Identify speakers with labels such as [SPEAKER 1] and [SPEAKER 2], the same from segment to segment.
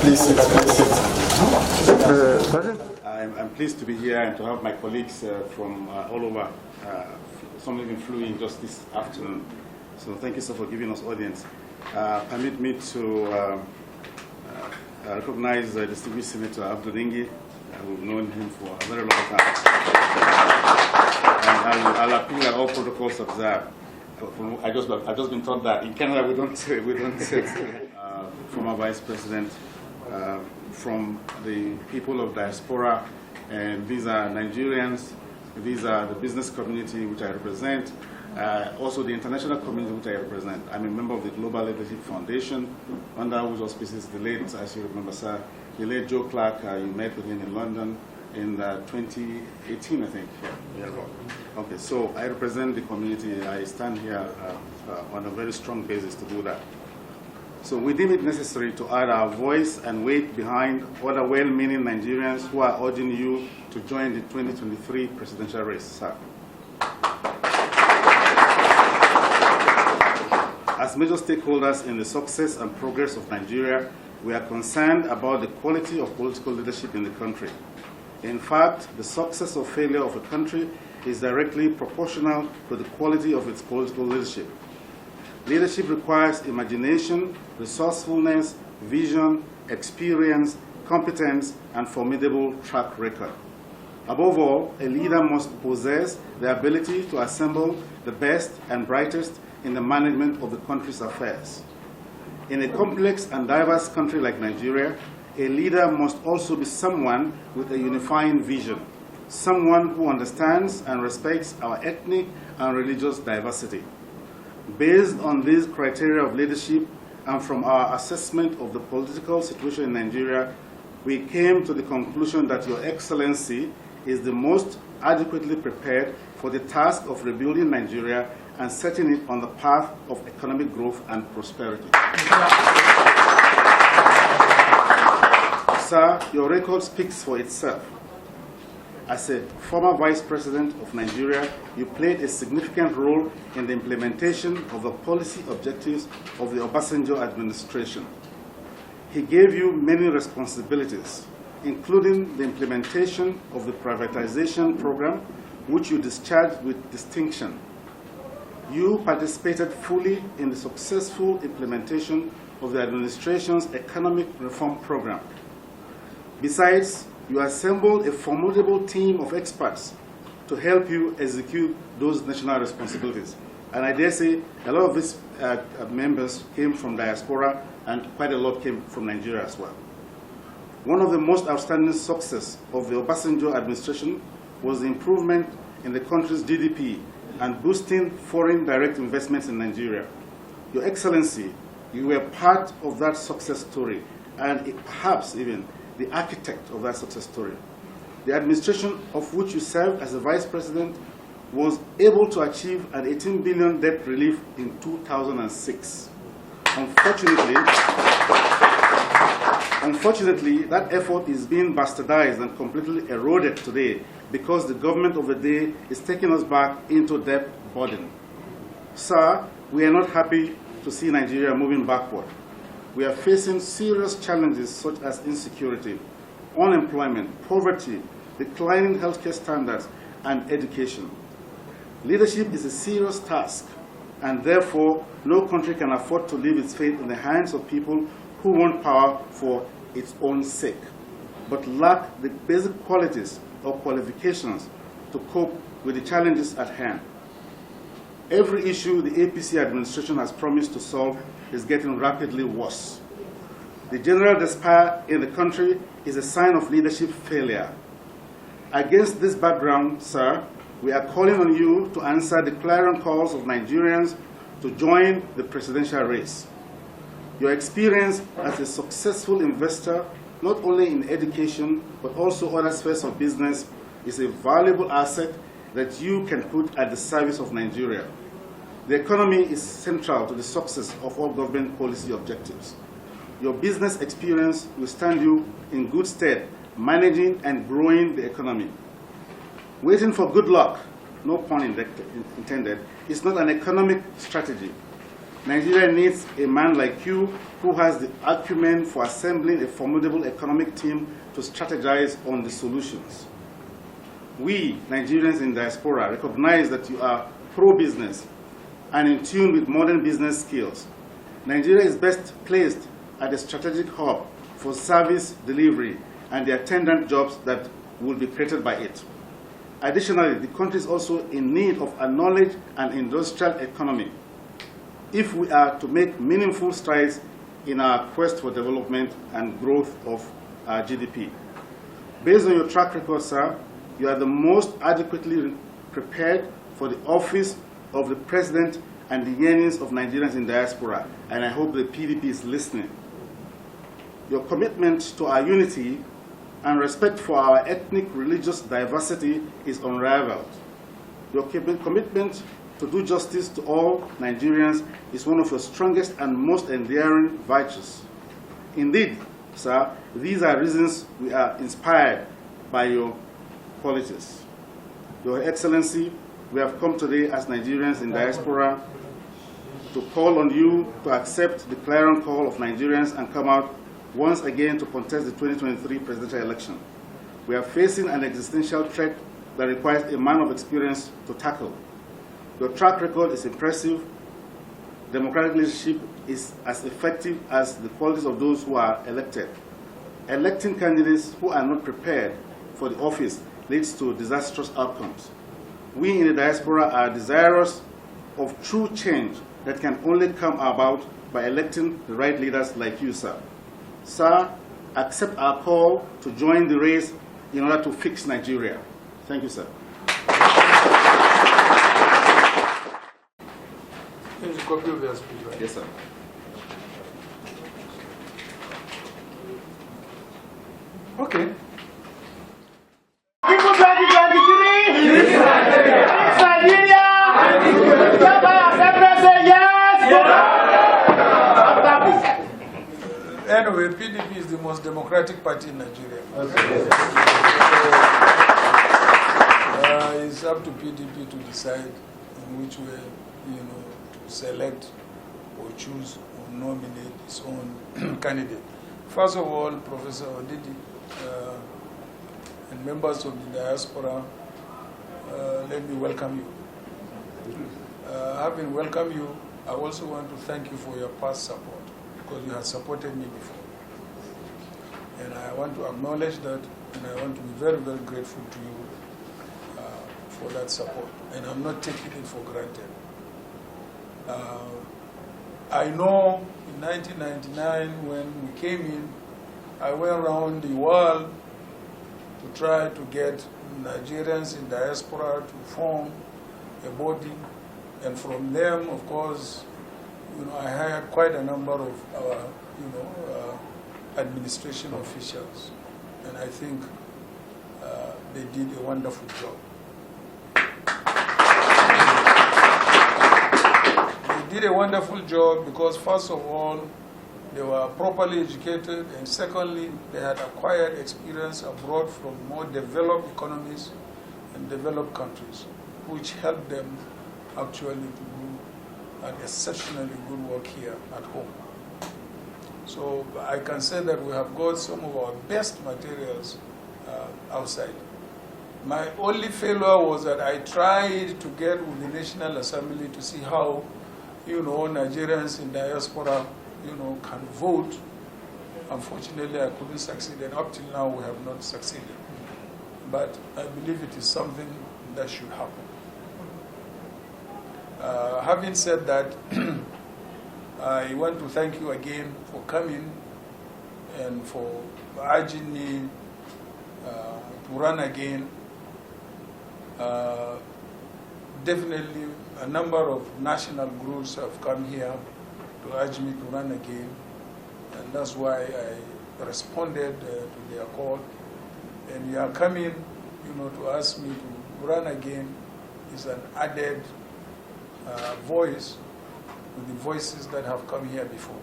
[SPEAKER 1] Please sit.
[SPEAKER 2] I'm pleased to be here and to have my colleagues from all over. Some even flew in just this afternoon. So thank you so for giving us audience. Permit me to recognize distinguished Senator Abdul Dengi. We've known him for a very long time. And I'll appeal that all protocols observed. I've just been taught that in Canada we don't say former Vice President, from the people of Diaspora, and these are Nigerians, these are the business community which I represent, also the international community which I represent. I'm a member of the Global Leadership Foundation, under whose auspices the late, as you remember, sir, the late Joe Clark, you met with him in London in 2018, I think. Yeah. Okay, so I represent the community. I stand here on a very strong basis to do that. So we deem it necessary to add our voice and weight behind other well-meaning Nigerians who are urging you to join the 2023 presidential race, sir. As major stakeholders in the success and progress of Nigeria, we are concerned about the quality of political leadership in the country. In fact, the success or failure of a country is directly proportional to the quality of its political leadership. Leadership requires imagination, resourcefulness, vision, experience, competence, and formidable track record. Above all, a leader must possess the ability to assemble the best and brightest in the management of the country's affairs. In a complex and diverse country like Nigeria, a leader must also be someone with a unifying vision, someone who understands and respects our ethnic and religious diversity. Based on these criteria of leadership and from our assessment of the political situation in Nigeria, we came to the conclusion that Your Excellency is the most adequately prepared for the task of rebuilding Nigeria and setting it on the path of economic growth and prosperity. Sir, your record speaks for itself. As a former Vice President of Nigeria, you played a significant role in the implementation of the policy objectives of the Obasanjo administration. He gave you many responsibilities, including the implementation of the privatization program, which you discharged with distinction. You participated fully in the successful implementation of the administration's economic reform program. Besides, you assembled a formidable team of experts to help you execute those national responsibilities. And I dare say a lot of these members came from Diaspora, and quite a lot came from Nigeria as well. One of the most outstanding successes of the Obasanjo administration was the improvement in the country's GDP and boosting foreign direct investments in Nigeria. Your Excellency, you were part of that success story, and perhaps even the architect of that success story. The administration of which you served as a Vice President was able to achieve an 18 billion debt relief in 2006. Unfortunately, that effort is being bastardized and completely eroded today because the government of the day is taking us back into debt burden. Sir, we are not happy to see Nigeria moving backward. We are facing serious challenges such as insecurity, unemployment, poverty, declining healthcare standards, and education. Leadership is a serious task, and therefore no country can afford to leave its fate in the hands of people who want power for its own sake, but lack the basic qualities or qualifications to cope with the challenges at hand. Every issue the APC administration has promised to solve is getting rapidly worse. The general despair in the country is a sign of leadership failure. Against this background, sir, we are calling on you to answer the clarion calls of Nigerians to join the presidential race. Your experience as a successful investor, not only in education, but also other spheres of business, is a valuable asset that you can put at the service of Nigeria. The economy is central to the success of all government policy objectives. Your business experience will stand you in good stead managing and growing the economy. Waiting for good luck, no pun intended, is not an economic strategy. Nigeria needs a man like you who has the acumen for assembling a formidable economic team to strategize on the solutions. We, Nigerians in diaspora, recognize that you are pro-business and in tune with modern business skills. Nigeria is best placed at a strategic hub for service delivery and the attendant jobs that will be created by it. Additionally, the country is also in need of a knowledge and industrial economy if we are to make meaningful strides in our quest for development and growth of our GDP. Based on your track record, sir, you are the most adequately prepared for the office of the President and the yearnings of Nigerians in diaspora, and I hope the PDP is listening. Your commitment to our unity and respect for our ethnic religious diversity is unrivaled. Your commitment to do justice to all Nigerians is one of your strongest and most endearing virtues. Indeed, sir, these are reasons we are inspired by your qualities. Your Excellency, we have come today as Nigerians in diaspora to call on you to accept the clarion call of Nigerians and come out once again to contest the 2023 presidential election. We are facing an existential threat that requires a man of experience to tackle. Your track record is impressive. Democratic leadership is as effective as the qualities of those who are elected. Electing candidates who are not prepared for the office leads to disastrous outcomes. We in the diaspora are desirous of true change that can only come about by electing the right leaders like you, sir. Sir, accept our call to join the race in order to fix Nigeria. Thank you, sir.
[SPEAKER 1] Here's a copy of your speech, right?
[SPEAKER 2] Yes, sir.
[SPEAKER 1] Okay.
[SPEAKER 3] People 2023! This Nigeria!
[SPEAKER 1] Anyway, PDP is the most democratic party in Nigeria. It's up to PDP to decide in which way, to select or choose or nominate its own candidate. First of all, Professor Odidi and members of the diaspora, let me welcome you. Having welcomed you, I also want to thank you for your past support, because you have supported me before. And I want to acknowledge that, and I want to be very, very grateful to you for that support. And I'm not taking it for granted. I know in 1999 when we came in, I went around the world to try to get Nigerians in diaspora to form a body. And from them, of course, I hired quite a number of our, administration officials. And I think they did a wonderful job. They did a wonderful job because, first of all, they were properly educated, and secondly, they had acquired experience abroad from more developed economies and developed countries, which helped them actually to do an exceptionally good work here at home. So I can say that we have got some of our best materials outside. My only failure was that I tried to get with the National Assembly to see how, Nigerians in diaspora, can vote. Unfortunately, I couldn't succeed, and up till now we have not succeeded. But I believe it is something that should happen. Having said that, I want to thank you again for coming and for urging me to run again. Definitely, a number of national groups have come here to urge me to run again, and that's why I responded to their call. And you are coming, to ask me to run again is an added voice to the voices that have come here before.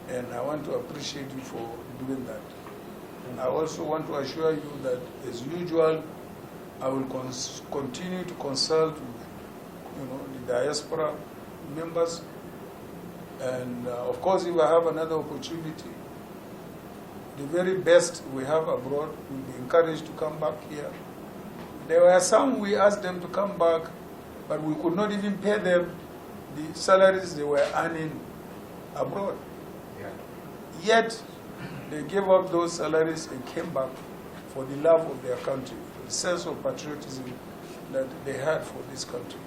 [SPEAKER 1] And I want to appreciate you for doing that. I also want to assure you that, as usual, I will continue to consult with, the diaspora members And of course, if I have another opportunity, the very best we have abroad will be encouraged to come back here. There were some we asked them to come back, but we could not even pay them the salaries they were earning abroad. Yeah. Yet, they gave up those salaries and came back for the love of their country, for the sense of patriotism that they had for this country.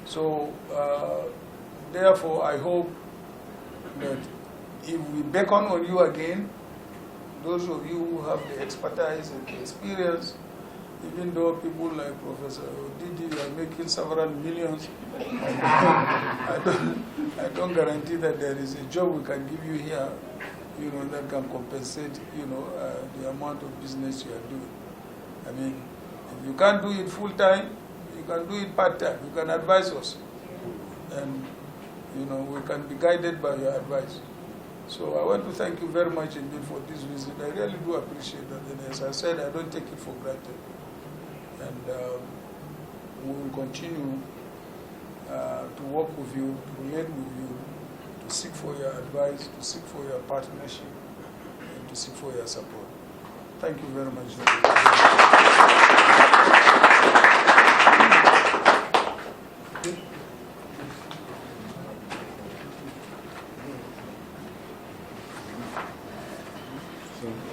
[SPEAKER 1] So, therefore, I hope that if we beckon on you again, those of you who have the expertise and the experience, even though people like Professor Didi are making several millions, I don't guarantee that there is a job we can give you here, that can compensate, the amount of business you are doing. I mean, if you can't do it full time, you can do it part time. You can advise us, and we can be guided by your advice. So I want to thank you very much indeed for this visit. I really do appreciate that. And as I said, I don't take it for granted. And we will continue to work with you, to relate with you, to seek for your advice, to seek for your partnership, and to seek for your support. Thank you very much.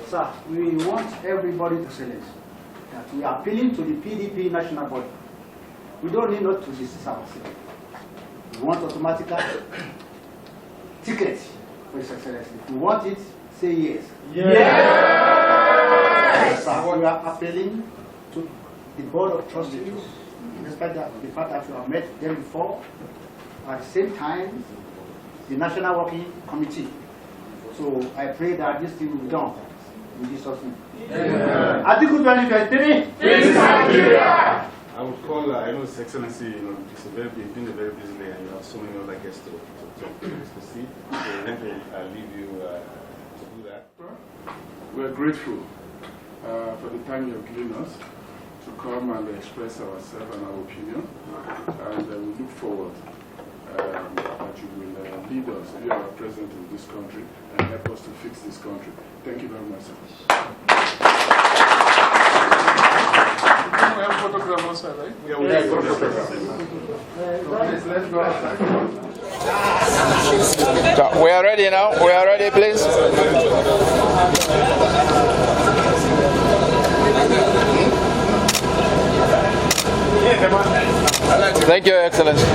[SPEAKER 4] Sir, we want everybody to say this, that we are appealing to the PDP national body. We don't need not to discuss ourselves. We want automatic tickets for His Excellency. If you want it, say yes. Yes! Sir, we are appealing to the Board of Trustees, despite the fact that we have met them before, at the same time, the National Working Committee. So I pray that this thing will be done. In Jesus' name. Atiku 2023.
[SPEAKER 2] I would call, I know His Excellency, it's been a very busy day and you have so many other guests to see. So I'll leave you to do that.
[SPEAKER 5] We're grateful for the time you have given us to come and express ourselves and our opinion. And we look forward that you will lead us, be our president in this country, and help us to fix this country. Thank you very much, sir.
[SPEAKER 1] We have photograph also, right?
[SPEAKER 2] Yeah, we have photograph.
[SPEAKER 5] Let's go outside.
[SPEAKER 6] So we are ready now. We are ready, please. Thank you, Excellency.